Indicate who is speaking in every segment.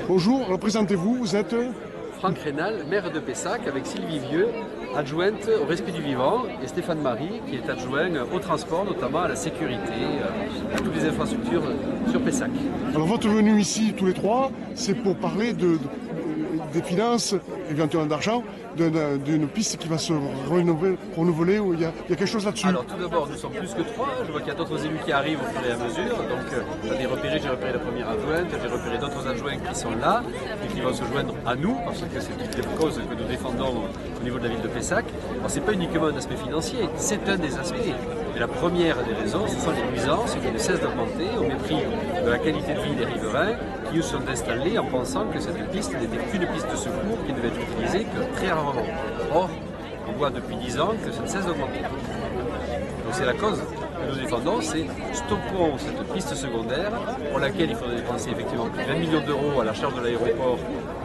Speaker 1: Bonjour, alors présentez-vous, vous êtes
Speaker 2: Franck Rénal, maire de Pessac, avec Sylvie Vieux, adjointe au respect du vivant, et Stéphane Marie, qui est adjoint au transport, notamment à la sécurité, à toutes les infrastructures sur Pessac.
Speaker 1: Alors votre venue ici tous les trois, c'est pour parler des finances, éventuellement d'argent, d'une piste qui va se renouveler, où il y a quelque chose là-dessus.
Speaker 2: Alors tout d'abord, nous sommes plus que trois, je vois qu'il y a d'autres élus qui arrivent au fur et à mesure, donc j'en ai repéré, j'ai repéré la première adjointe, j'ai repéré d'autres adjoints qui sont là, et qui vont se joindre à nous, parce que c'est toutes les causes que nous défendons au niveau de la ville de Pessac. Alors c'est pas uniquement un aspect financier, c'est un des aspects. Et la première des raisons, ce sont les nuisances qui ne cessent d'augmenter au mépris de la qualité de vie des riverains qui se sont installés en pensant que cette piste n'était qu'une piste de secours qui ne devait être utilisée que très rarement. Or, on voit depuis 10 ans que ça ne cesse d'augmenter. Donc c'est la cause que nous défendons, c'est stoppons cette piste secondaire pour laquelle il faudrait dépenser effectivement plus de 20 millions d'euros à la charge de l'aéroport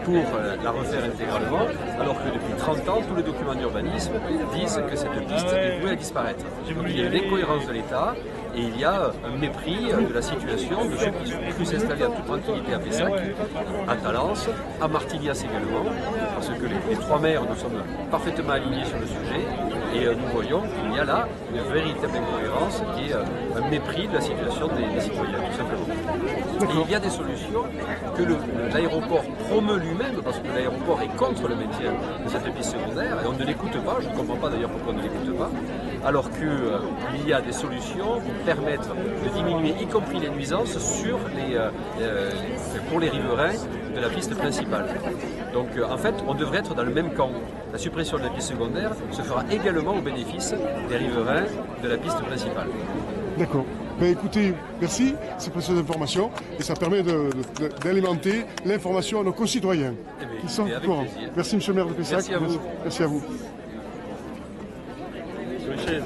Speaker 2: pour la refaire intégralement, alors que depuis 30 ans, tous les documents d'urbanisme disent que cette piste est vouée à disparaître. Donc il y a une incohérence de l'État et il y a un mépris de la situation de ceux qui sont pu s'installer en toute tranquillité à Pessac, à Talence, à Martignas également, parce que les trois maires, nous sommes parfaitement alignés sur le sujet et nous voyons qu'il y a là une véritable incohérence qui est un mépris de la situation des citoyens, tout simplement. Et il y a des solutions que l'aéroport promeut lui-même, parce que l'aéroport est contre le maintien de cette piste secondaire, et on ne l'écoute pas, je ne comprends pas d'ailleurs pourquoi on ne l'écoute pas, alors qu'il y a des solutions pour permettre de diminuer, y compris les nuisances, pour les riverains de la piste principale. Donc en fait, on devrait être dans le même camp. La suppression de la piste secondaire se fera également au bénéfice des riverains de la piste principale.
Speaker 1: D'accord. Ben écoutez, merci, c'est précieuses informations et ça permet d'alimenter l'information à nos concitoyens qui sont au courant. Merci, monsieur le maire de Pessac.
Speaker 2: Merci à vous.
Speaker 1: Merci à vous.
Speaker 3: Sur les chaises.